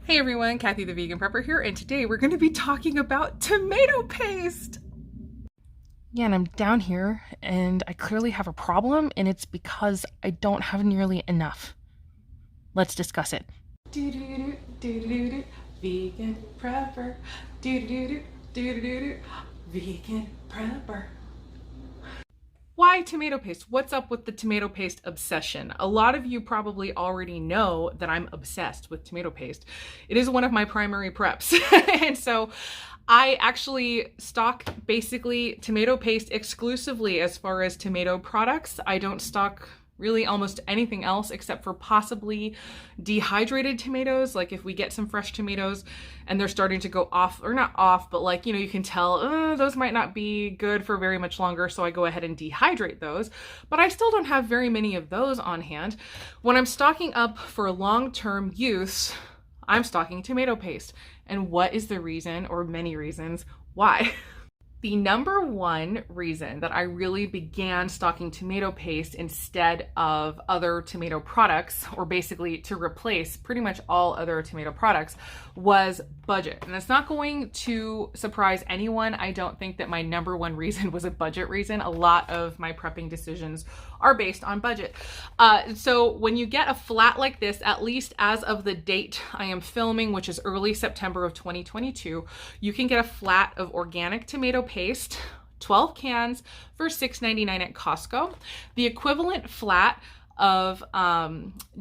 Hey everyone, Kathy the Vegan Prepper here, and today we're going to be talking about tomato paste. Yeah, and I'm down here, and I clearly have a problem, and it's because I don't have nearly enough. Let's discuss it. Vegan Prepper. Vegan Prepper. Why tomato paste? What's up with the tomato paste obsession? A lot of you probably already know that I'm obsessed with tomato paste. It is one of my primary preps. And so I actually stock basically tomato paste exclusively as far as tomato products. I don't stock really almost anything else except for possibly dehydrated tomatoes. Like if we get some fresh tomatoes and they're starting to go off, or not off, but like, you can tell those might not be good for very much longer. So I go ahead and dehydrate those, but I still don't have very many of those on hand. When I'm stocking up for long-term use, I'm stocking tomato paste. And what is the reason, or many reasons, why? The number one reason that I really began stocking tomato paste instead of other tomato products, or basically to replace pretty much all other tomato products, was budget. And it's not going to surprise anyone. I don't think that my number one reason was a budget reason. A lot of my prepping decisions are based on budget. So when you get a flat like this, at least as of the date I am filming, which is early September of 2022, you can get a flat of organic tomato paste, 12 cans for $6.99 at Costco. The equivalent flat of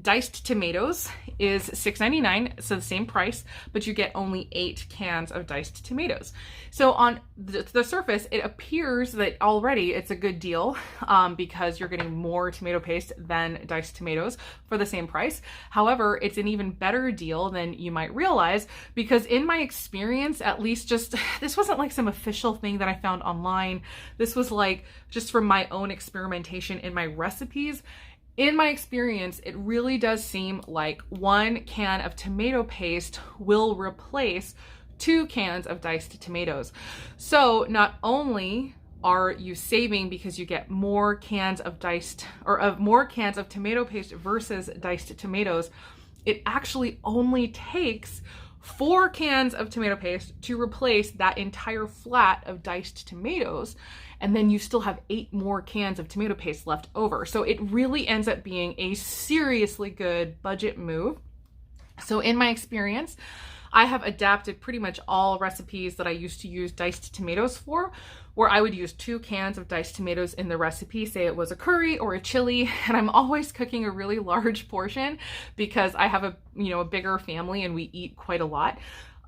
diced tomatoes is $6.99, so the same price, but you get only 8 cans of diced tomatoes. So on the surface, it appears that already it's a good deal because you're getting more tomato paste than diced tomatoes for the same price. However, it's an even better deal than you might realize, because in my experience, at least, this wasn't like some official thing that I found online. This was like just from my own experimentation in my recipes. In my experience, it really does seem like 1 can of tomato paste will replace 2 cans of diced tomatoes. So not only are you saving because you get more cans of more cans of tomato paste versus diced tomatoes, it actually only takes 4 cans of tomato paste to replace that entire flat of diced tomatoes. And then you still have 8 more cans of tomato paste left over. So it really ends up being a seriously good budget move. So in my experience, I have adapted pretty much all recipes that I used to use diced tomatoes for, where I would use 2 cans of diced tomatoes in the recipe, say it was a curry or a chili, and I'm always cooking a really large portion because I have a bigger family and we eat quite a lot.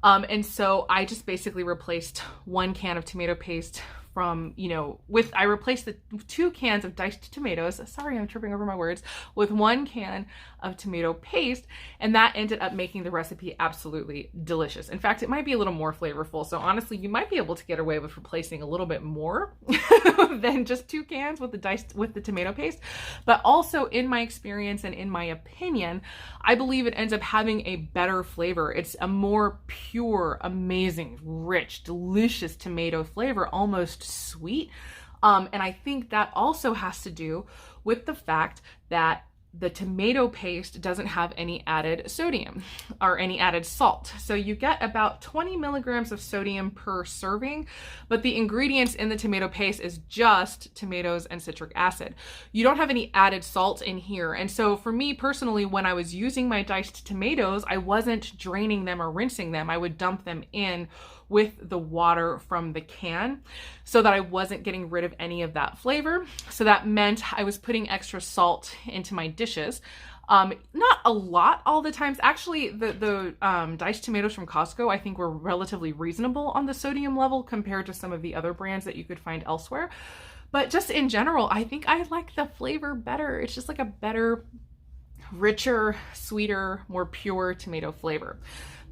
And so I just basically replaced 1 can of tomato paste from, I replaced the 2 cans of diced tomatoes, sorry, I'm tripping over my words, with 1 can of tomato paste, and that ended up making the recipe absolutely delicious. In fact, it might be a little more flavorful, so honestly, you might be able to get away with replacing a little bit more than just 2 cans with the tomato paste. But also, in my experience and in my opinion, I believe it ends up having a better flavor. It's a more pure, amazing, rich, delicious tomato flavor, almost sweet. And I think that also has to do with the fact that the tomato paste doesn't have any added sodium or any added salt. So you get about 20 milligrams of sodium per serving, but the ingredients in the tomato paste is just tomatoes and citric acid. You don't have any added salt in here. And so for me personally, when I was using my diced tomatoes, I wasn't draining them or rinsing them. I would dump them in with the water from the can so that I wasn't getting rid of any of that flavor. So that meant I was putting extra salt into my dishes. Not a lot all the times. Actually, the diced tomatoes from Costco, I think, were relatively reasonable on the sodium level compared to some of the other brands that you could find elsewhere. But just in general, I think I like the flavor better. It's just like a better, richer, sweeter, more pure tomato flavor.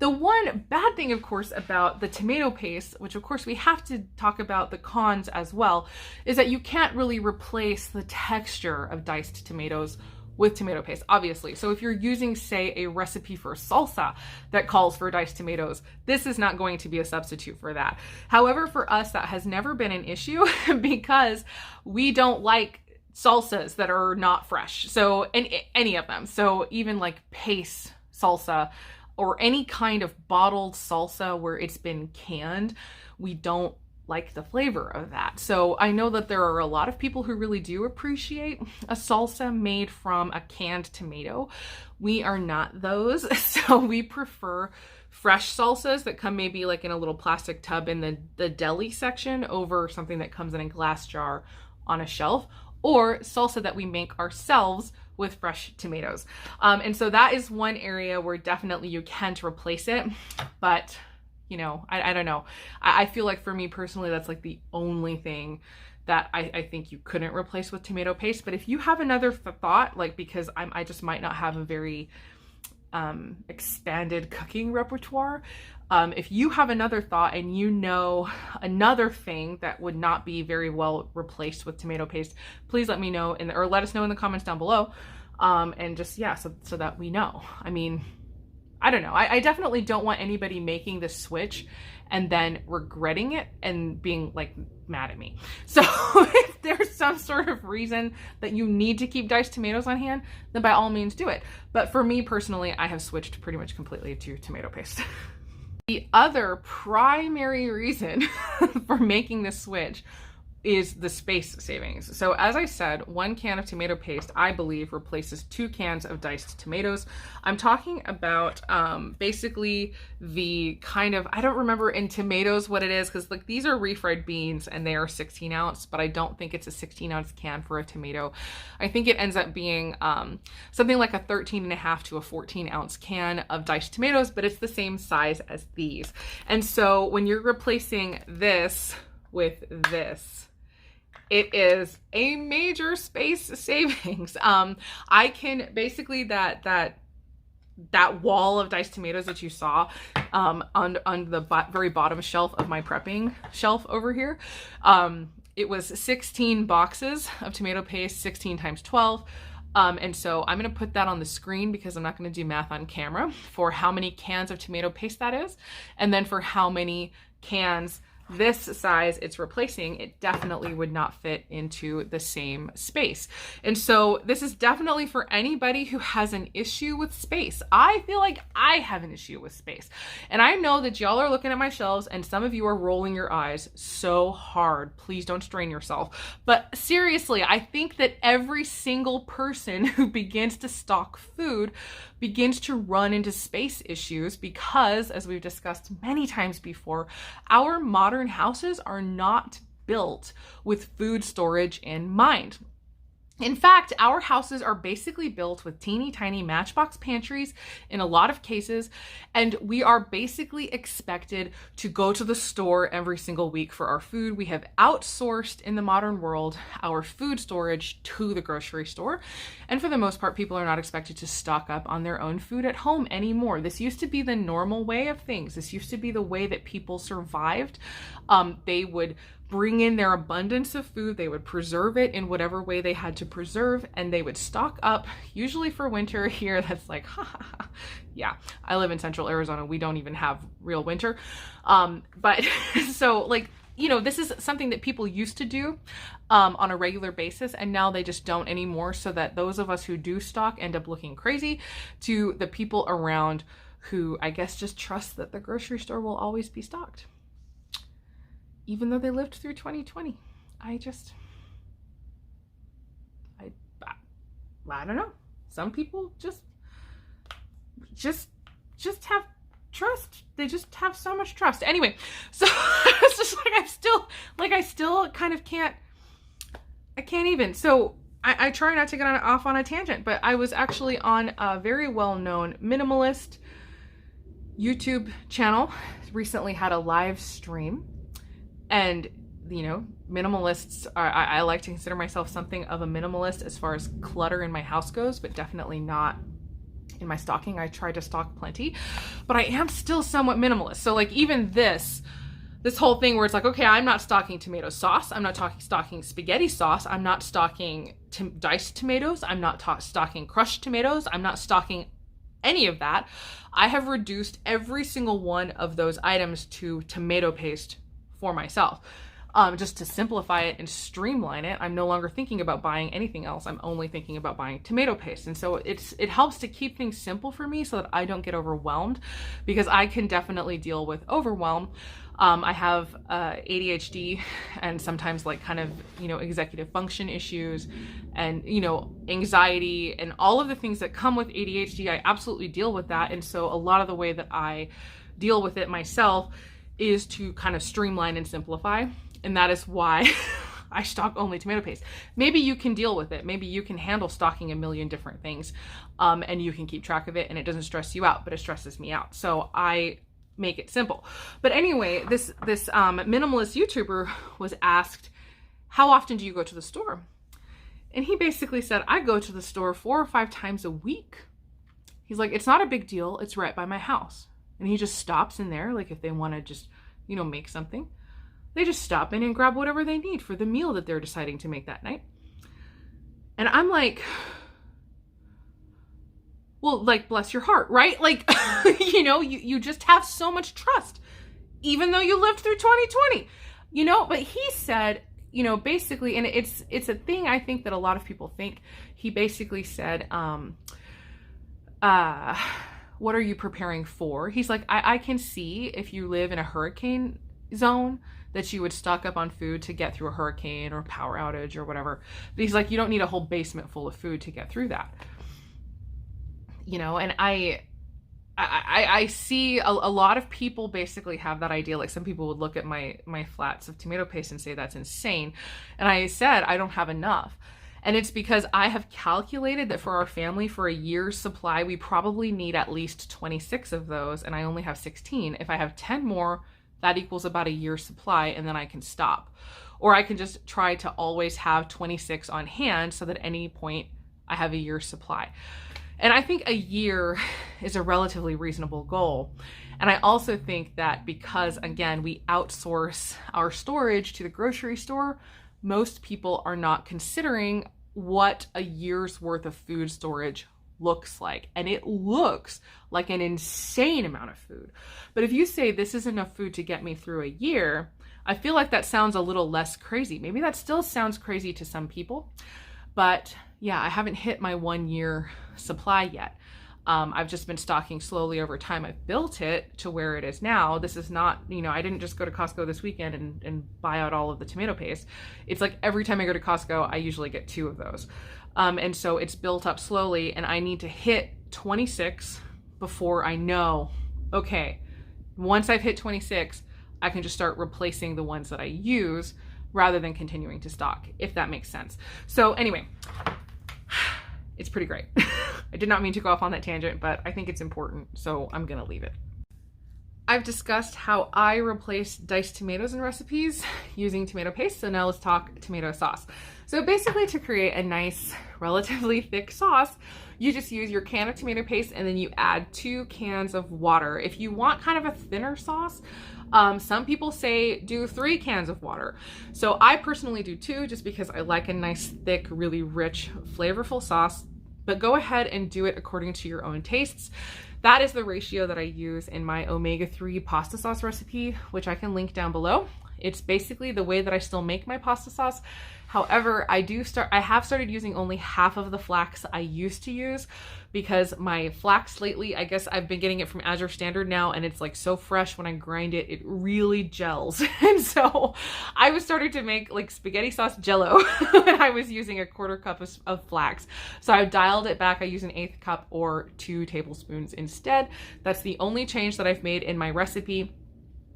The one bad thing, of course, about the tomato paste, which of course we have to talk about the cons as well, is that you can't really replace the texture of diced tomatoes with tomato paste, obviously. So if you're using, say, a recipe for salsa that calls for diced tomatoes, this is not going to be a substitute for that. However, for us, that has never been an issue because we don't like salsas that are not fresh. So, and any of them. So even like paste salsa, or any kind of bottled salsa where it's been canned, we don't like the flavor of that. So I know that there are a lot of people who really do appreciate a salsa made from a canned tomato. We are not those. So we prefer fresh salsas that come maybe like in a little plastic tub in the deli section over something that comes in a glass jar on a shelf, or salsa that we make ourselves with fresh tomatoes. And so that is one area where definitely you can't replace it, but you know, I don't know. I feel like for me personally, that's like the only thing that I think you couldn't replace with tomato paste. But if you have another thought, like, because I just might not have a very expanded cooking repertoire. If you have another thought and you know another thing that would not be very well replaced with tomato paste, please let me know or let us know in the comments down below. And just, yeah, so that we know. I mean, I don't know. I definitely don't want anybody making the switch and then regretting it and being like mad at me. So if there's some sort of reason that you need to keep diced tomatoes on hand, then by all means do it. But for me personally, I have switched pretty much completely to tomato paste. The other primary reason for making this switch is the space savings. So as I said, 1 can of tomato paste, I believe, replaces 2 cans of diced tomatoes. I'm talking about basically the kind of, I don't remember in tomatoes what it is, because like these are refried beans and they are 16 ounce, but I don't think it's a 16 ounce can for a tomato. I think it ends up being something like a 13.5 to a 14 ounce can of diced tomatoes, but it's the same size as these. And so when you're replacing this with this, it is a major space savings. I can basically that wall of diced tomatoes that you saw on the very bottom shelf of my prepping shelf over here. It was 16 boxes of tomato paste, 16 times 12. And so I'm going to put that on the screen because I'm not going to do math on camera for how many cans of tomato paste that is. And then for how many cans this size it's replacing, it definitely would not fit into the same space. And so this is definitely for anybody who has an issue with space. I feel like I have an issue with space. And I know that y'all are looking at my shelves and some of you are rolling your eyes so hard. Please don't strain yourself. But seriously, I think that every single person who begins to stock food begins to run into space issues because, as we've discussed many times before, our modern houses are not built with food storage in mind. In fact, our houses are basically built with teeny tiny matchbox pantries in a lot of cases, and we are basically expected to go to the store every single week for our food. We have outsourced in the modern world our food storage to the grocery store, and for the most part, people are not expected to stock up on their own food at home anymore. This used to be the normal way of things. This used to be the way that people survived. They would bring in their abundance of food, they would preserve it in whatever way they had to preserve, and they would stock up, usually for winter here. That's like, ha ha ha. Yeah, I live in central Arizona. We don't even have real winter. But so like, you know, this is something that people used to do on a regular basis, and now they just don't anymore, so that those of us who do stock end up looking crazy to the people around who, I guess, just trust that the grocery store will always be stocked. Even though they lived through 2020. I don't know. Some people just have trust. They just have so much trust. Anyway, so it's just like I still kind of can't even. So I try not to get off on a tangent, but I was actually on a very well-known minimalist YouTube channel. Recently had a live stream. And, you know, minimalists I like to consider myself something of a minimalist as far as clutter in my house goes, but definitely not in my stocking. I try to stock plenty, but I am still somewhat minimalist. So like even this whole thing where it's like, okay, I'm not stocking tomato sauce. I'm not stocking spaghetti sauce. I'm not stocking diced tomatoes. I'm not stocking crushed tomatoes. I'm not stocking any of that. I have reduced every single one of those items to tomato paste for myself. just to simplify it and streamline it. I'm no longer thinking about buying anything else. I'm only thinking about buying tomato paste. And so it helps to keep things simple for me so that I don't get overwhelmed, because I can definitely deal with overwhelm. I have ADHD and sometimes like kind of, executive function issues and, anxiety and all of the things that come with ADHD. I absolutely deal with that. And so a lot of the way that I deal with it myself is to kind of streamline and simplify. And that is why I stock only tomato paste. Maybe you can deal with it. Maybe you can handle stocking a million different things, and you can keep track of it and it doesn't stress you out, but it stresses me out. So I make it simple. But anyway, this minimalist YouTuber was asked, how often do you go to the store? And he basically said, I go to the store 4 or 5 times a week. He's like, it's not a big deal. It's right by my house. And he just stops in there. Like if they want to just, make something, they just stop in and grab whatever they need for the meal that they're deciding to make that night. And I'm like, well, like, bless your heart, right? Like, you just have so much trust, even though you lived through 2020, but he said, basically, and it's a thing I think that a lot of people think. He basically said, what are you preparing for? He's like, I can see if you live in a hurricane zone that you would stock up on food to get through a hurricane or power outage or whatever. But he's like, you don't need a whole basement full of food to get through that. And I see a lot of people basically have that idea. Like some people would look at my flats of tomato paste and say that's insane. And I said, I don't have enough. And it's because I have calculated that for our family, for a year's supply, we probably need at least 26 of those. And I only have 16. If I have 10 more, that equals about a year's supply, and then I can stop. Or I can just try to always have 26 on hand so that at any point I have a year's supply. And I think a year is a relatively reasonable goal. And I also think that because, again, we outsource our storage to the grocery store, most people are not considering what a year's worth of food storage looks like. And it looks like an insane amount of food. But if you say this is enough food to get me through a year, I feel like that sounds a little less crazy. Maybe that still sounds crazy to some people, but yeah, I haven't hit my 1 year supply yet. I've just been stocking slowly over time. I've built it to where it is now. This is not, I didn't just go to Costco this weekend and buy out all of the tomato paste. It's like every time I go to Costco, I usually get 2 of those. And so it's built up slowly, and I need to hit 26 before I know, okay, once I've hit 26, I can just start replacing the ones that I use rather than continuing to stock, if that makes sense. So anyway, it's pretty great. I did not mean to go off on that tangent, but I think it's important, so I'm gonna leave it. I've discussed how I replace diced tomatoes in recipes using tomato paste, so now let's talk tomato sauce. So basically, to create a nice, relatively thick sauce, you just use your can of tomato paste and then you add 2 cans of water. If you want kind of a thinner sauce, some people say do 3 cans of water. So I personally do 2 just because I like a nice, thick, really rich, flavorful sauce, but go ahead and do it according to your own tastes. That is the ratio that I use in my omega-3 pasta sauce recipe, which I can link down below. It's basically the way that I still make my pasta sauce. However, I have started using only half of the flax I used to use because my flax lately, I guess I've been getting it from Azure Standard now, and it's like so fresh when I grind it, it really gels. And so I was starting to make like spaghetti sauce jello and I was using a 1/4 cup of flax. So I've dialed it back. I use an 1/8 cup or 2 tablespoons instead. That's the only change that I've made in my recipe.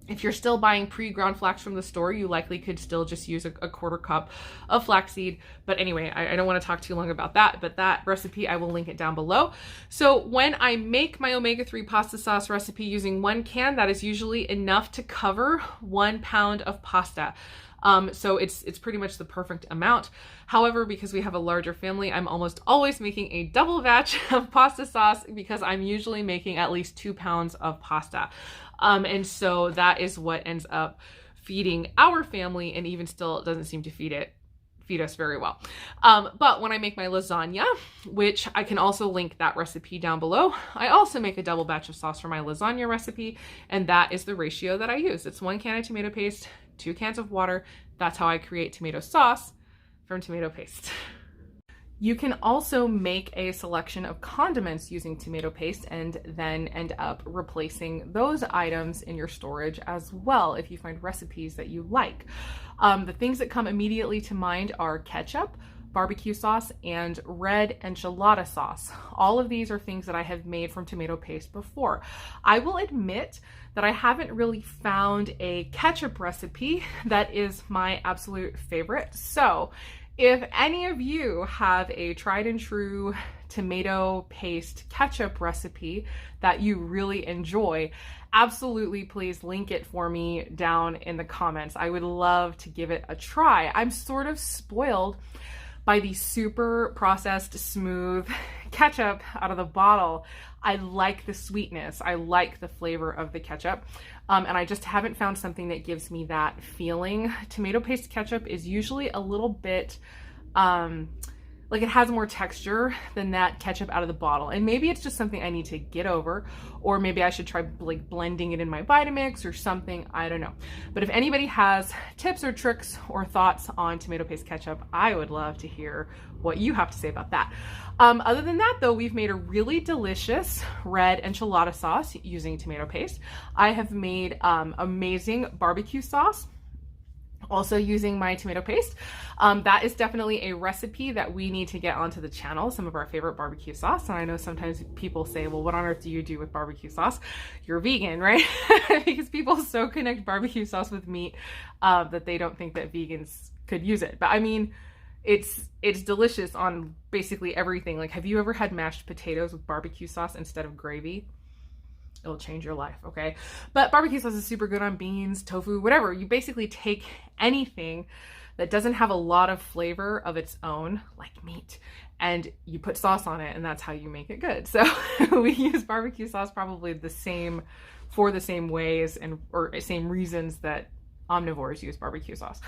If you're still buying pre-ground flax from the store, you likely could still just use a 1/4 cup of flaxseed. But anyway, I don't want to talk too long about that, but that recipe, I will link it down below. So when I make my omega-3 pasta sauce recipe using 1 can, that is usually enough to cover 1 pound of pasta. So it's pretty much the perfect amount. However, because we have a larger family, I'm almost always making a double batch of pasta sauce because I'm usually making at least 2 pounds of pasta. And so that is what ends up feeding our family, and even still it doesn't seem to feed us very well. But when I make my lasagna, which I can also link that recipe down below, I also make a double batch of sauce for my lasagna recipe, and that is the ratio that I use. It's 1 can of tomato paste, 2 cans of water. that's how I create tomato sauce from tomato paste. You can also make a selection of condiments using tomato paste and then end up replacing those items in your storage as well if you find recipes that you like. The things that come immediately to mind are ketchup, barbecue sauce, and red enchilada sauce. All of these are things that I have made from tomato paste before. I will admit that I haven't really found a ketchup recipe that is my absolute favorite. So if any of you have a tried and true tomato paste ketchup recipe that you really enjoy, absolutely please link it for me down in the comments. I would love to give it a try. I'm sort of spoiled by the super processed, smooth ketchup out of the bottle. I like the sweetness. I like the flavor of the ketchup. And I just haven't found something that gives me that feeling. Tomato paste ketchup is usually a little bit, like it has more texture than that ketchup out of the bottle. And maybe it's just something I need to get over, or maybe I should try like blending it in my Vitamix or something, I don't know. But if anybody has tips or tricks or thoughts on tomato paste ketchup, I would love to hear what you have to say about that. Other than that though, we've made a really delicious red enchilada sauce using tomato paste. I have made amazing barbecue sauce also using my tomato paste. That is definitely a recipe that we need to get onto the channel, some of our favorite barbecue sauce. And I know sometimes people say, well, what on earth do you do with barbecue sauce? You're vegan, right? Because people so connect barbecue sauce with meat that they don't think that vegans could use it. But I mean, it's delicious on basically everything. Like, have you ever had mashed potatoes with barbecue sauce instead of gravy? It'll change your life, okay? But barbecue sauce is super good on beans, tofu, whatever. You basically take anything that doesn't have a lot of flavor of its own, like meat, and you put sauce on it, and that's how you make it good. So we use barbecue sauce probably for the same ways or same reasons that omnivores use barbecue sauce.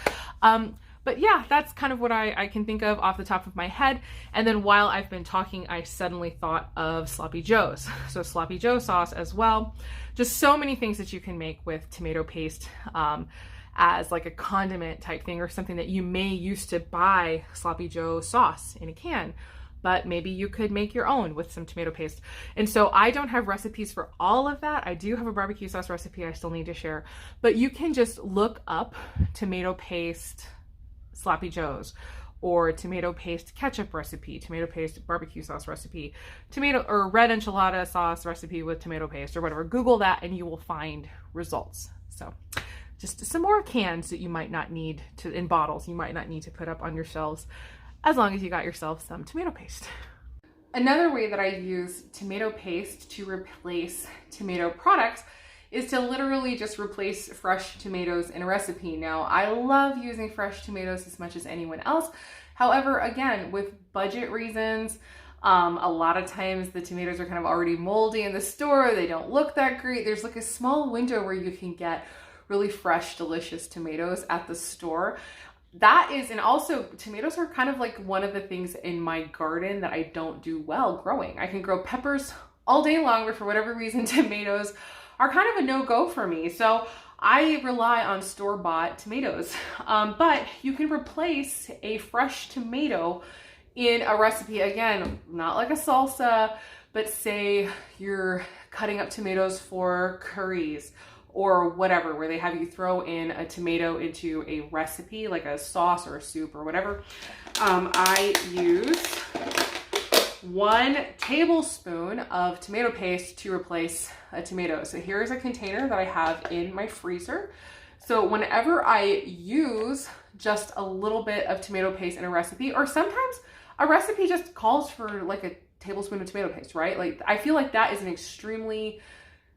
But yeah, that's kind of what I can think of off the top of my head. And then while I've been talking, I suddenly thought of Sloppy Joes. So Sloppy Joe sauce as well. Just so many things that you can make with tomato paste as like a condiment type thing, or something that you may used to buy Sloppy Joe sauce in a can, but maybe you could make your own with some tomato paste. And so I don't have recipes for all of that. I do have a barbecue sauce recipe I still need to share, but you can just look up tomato paste Sloppy Joes, or tomato paste ketchup recipe, tomato paste barbecue sauce recipe, tomato or red enchilada sauce recipe with tomato paste, or whatever. Google that and you will find results. So just some more cans that you might not need to, in bottles, you might not need to put up on your shelves, as long as you got yourself some tomato paste. Another way that I use tomato paste to replace tomato products is to literally just replace fresh tomatoes in a recipe. Now, I love using fresh tomatoes as much as anyone else. However, again, with budget reasons, a lot of times the tomatoes are kind of already moldy in the store. They don't look that great. There's like a small window where you can get really fresh, delicious tomatoes at the store. That is, and also tomatoes are kind of like one of the things in my garden that I don't do well growing. I can grow peppers all day long, but for whatever reason, tomatoes are kind of a no-go for me. So I rely on store-bought tomatoes. But you can replace a fresh tomato in a recipe. Again, not like a salsa, but say you're cutting up tomatoes for curries or whatever, where they have you throw in a tomato into a recipe, like a sauce or a soup or whatever. I use 1 tablespoon of tomato paste to replace a tomato. So here's a container that I have in my freezer. So whenever I use just a little bit of tomato paste in a recipe, or sometimes a recipe just calls for like a tablespoon of tomato paste, right? Like, I feel like that is an extremely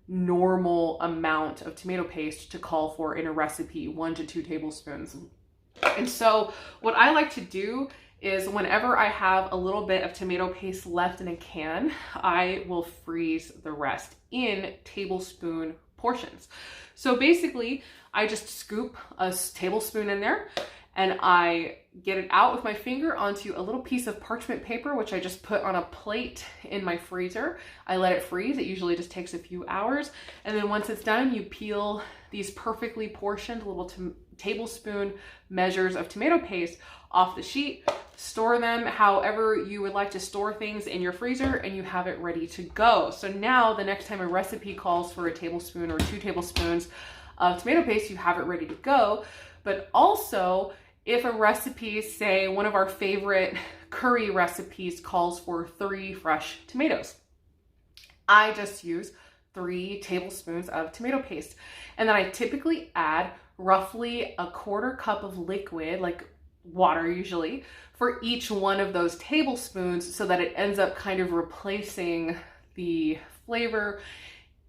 normal amount of tomato paste to call for in a recipe, 1 to 2 tablespoons. And so what I like to do is whenever I have a little bit of tomato paste left in a can, I will freeze the rest in tablespoon portions. So basically, I just scoop a tablespoon in there and I get it out with my finger onto a little piece of parchment paper, which I just put on a plate in my freezer. I let it freeze. It usually just takes a few hours. And then once it's done, you peel these perfectly portioned little tablespoon measures of tomato paste off the sheet, store them however you would like to store things in your freezer, and you have it ready to go. So now the next time a recipe calls for a tablespoon or 2 tablespoons of tomato paste, you have it ready to go. But also, if a recipe, say one of our favorite curry recipes calls for 3 fresh tomatoes, I just use 3 tablespoons of tomato paste. And then I typically add roughly a 1/4 cup of liquid, like water usually, for each one of those tablespoons, so that it ends up kind of replacing the flavor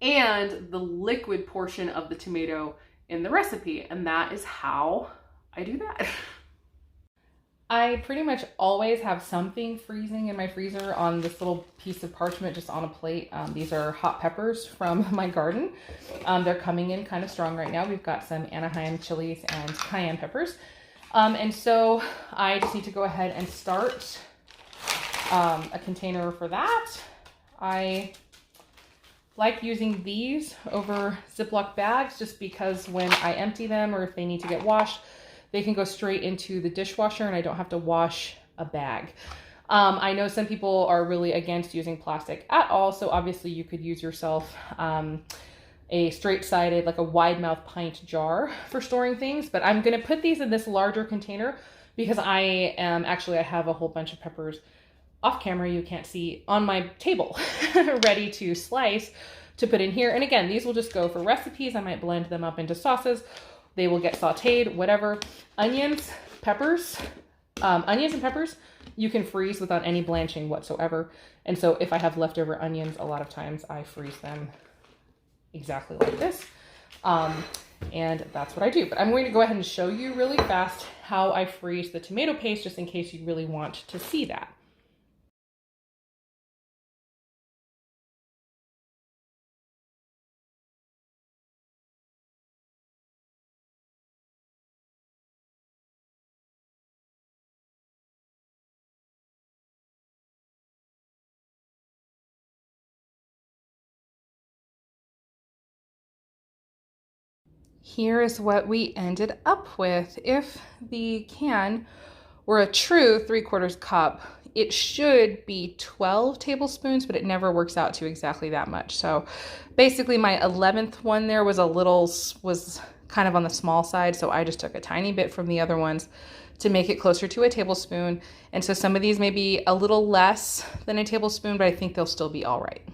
and the liquid portion of the tomato in the recipe. And that is how I do that. I pretty much always have something freezing in my freezer on this little piece of parchment just on a plate. These are hot peppers from my garden. They're coming in kind of strong right now. We've got some Anaheim chilies and cayenne peppers. And so I just need to go ahead and start a container for that. I like using these over Ziploc bags just because when I empty them or if they need to get washed, they can go straight into the dishwasher and I don't have to wash a bag. I know some people are really against using plastic at all, so obviously you could use yourself a straight-sided, like a wide-mouth pint jar for storing things, but I'm gonna put these in this larger container because I have a whole bunch of peppers off camera, you can't see, on my table ready to slice to put in here. And again, these will just go for recipes. I might blend them up into sauces. They will get sauteed, whatever. Onions and peppers, you can freeze without any blanching whatsoever. And so if I have leftover onions, a lot of times I freeze them exactly like this. And that's what I do. But I'm going to go ahead and show you really fast how I freeze the tomato paste, just in case you really want to see that. Here is what we ended up with. If the can were a true 3/4 cup, it should be 12 tablespoons, but it never works out to exactly that much. So basically my 11th one there was kind of on the small side. So I just took a tiny bit from the other ones to make it closer to a tablespoon. And so some of these may be a little less than a tablespoon, but I think they'll still be all right.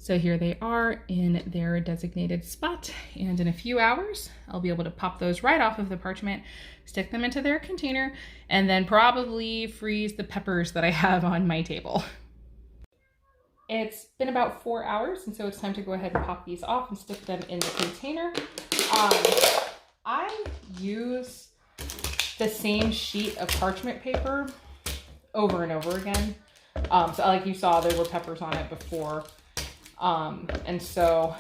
So here they are in their designated spot, and in a few hours, I'll be able to pop those right off of the parchment, stick them into their container, and then probably freeze the peppers that I have on my table. It's been about 4 hours, and so it's time to go ahead and pop these off and stick them in the container. I use the same sheet of parchment paper over and over again. So like you saw, there were peppers on it before. And so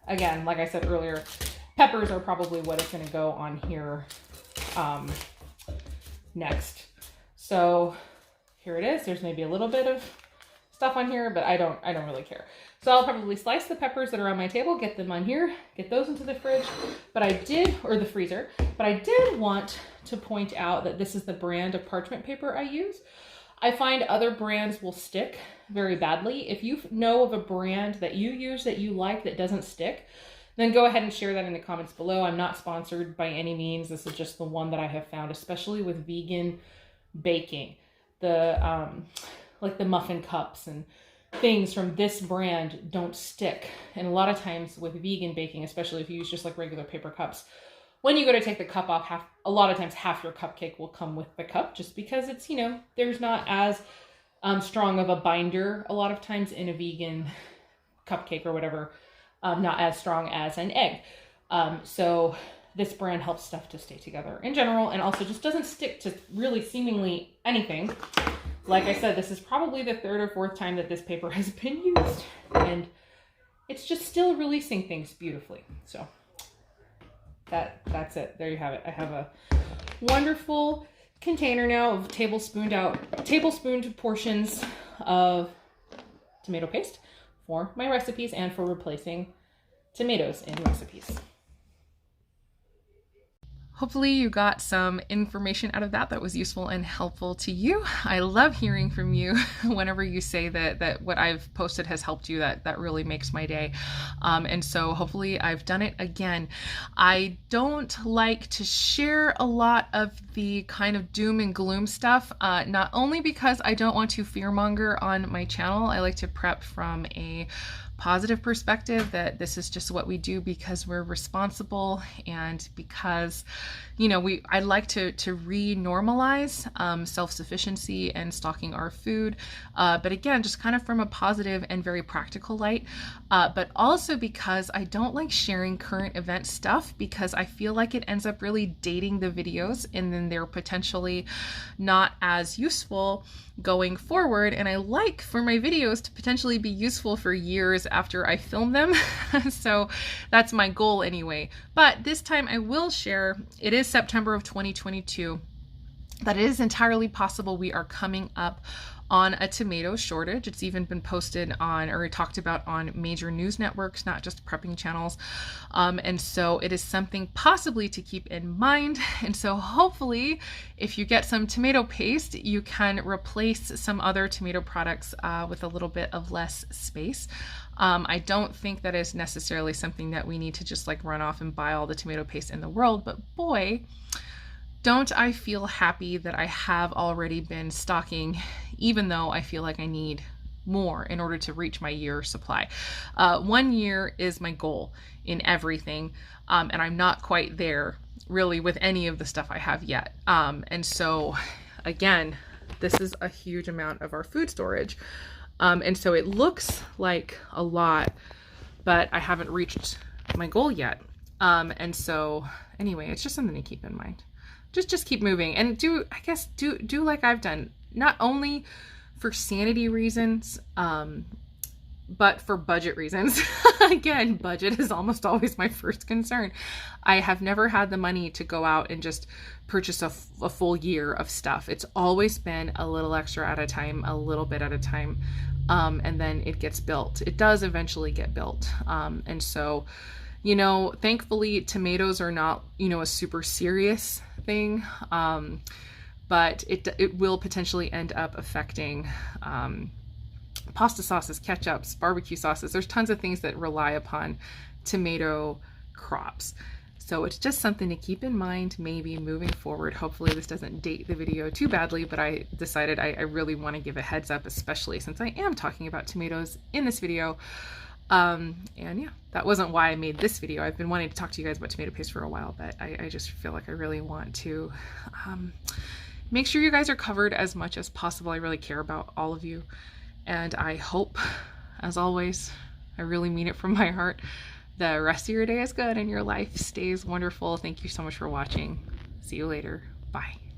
again, like I said earlier, peppers are probably what is going to go on here, next. So here it is. There's maybe a little bit of stuff on here, but I don't really care. So I'll probably slice the peppers that are on my table, get them on here, get those into the fridge, or the freezer, but I did want to point out that this is the brand of parchment paper I use. I find other brands will stick very badly. If you know of a brand that you use that you like that doesn't stick, then go ahead and share that in the comments below. I'm not sponsored by any means. This is just the one that I have found, especially with vegan baking. Like the muffin cups and things from this brand don't stick. And a lot of times with vegan baking, especially if you use just like regular paper cups, when you go to take the cup off, a lot of times half your cupcake will come with the cup, just because it's, there's not as strong of a binder a lot of times in a vegan cupcake or whatever, not as strong as an egg. So this brand helps stuff to stay together in general, and also just doesn't stick to really seemingly anything. Like I said, this is probably the 3rd or 4th time that this paper has been used, and it's just still releasing things beautifully. So that's it. There you have it. I have a wonderful container now of tablespooned portions of tomato paste for my recipes and for replacing tomatoes in recipes. Hopefully you got some information out of that was useful and helpful to you. I love hearing from you whenever you say that what I've posted has helped you. That really makes my day. And so hopefully I've done it again. I don't like to share a lot of the kind of doom and gloom stuff, not only because I don't want to fearmonger on my channel. I like to prep from a positive perspective that this is just what we do because we're responsible and because, you know, I like to re-normalize self-sufficiency and stocking our food, but again, just kind of from a positive and very practical light, but also because I don't like sharing current event stuff because I feel like it ends up really dating the videos and then they're potentially not as useful going forward. And I like for my videos to potentially be useful for years after I film them. So that's my goal anyway. But this time I will share, it is September of 2022, that it is entirely possible we are coming up on a tomato shortage. It's even been posted on or talked about on major news networks, not just prepping channels. And so it is something possibly to keep in mind. And so hopefully if you get some tomato paste, you can replace some other tomato products with a little bit of less space. I don't think that is necessarily something that we need to just like run off and buy all the tomato paste in the world, but boy, don't I feel happy that I have already been stocking, even though I feel like I need more in order to reach my year supply. 1 year is my goal in everything, and I'm not quite there really with any of the stuff I have yet. And so again, this is a huge amount of our food storage. And so it looks like a lot, but I haven't reached my goal yet. And so anyway, it's just something to keep in mind. Just keep moving and do like I've done, not only for sanity reasons, but for budget reasons. Again, budget is almost always my first concern. I have never had the money to go out and just purchase a full year of stuff. It's always been a little extra at a time, a little bit at a time. And then it gets built. It does eventually get built. And so, you know, thankfully tomatoes are not, you know, a super serious thing, but it will potentially end up affecting pasta sauces, ketchups, barbecue sauces. There's tons of things that rely upon tomato crops. So it's just something to keep in mind, maybe moving forward. Hopefully this doesn't date the video too badly, but I decided I really want to give a heads up, especially since I am talking about tomatoes in this video. And yeah, that wasn't why I made this video. I've been wanting to talk to you guys about tomato paste for a while, but I just feel like I really want to make sure you guys are covered as much as possible. I really care about all of you. And I hope, as always, I really mean it from my heart, the rest of your day is good and your life stays wonderful. Thank you so much for watching. See you later. Bye.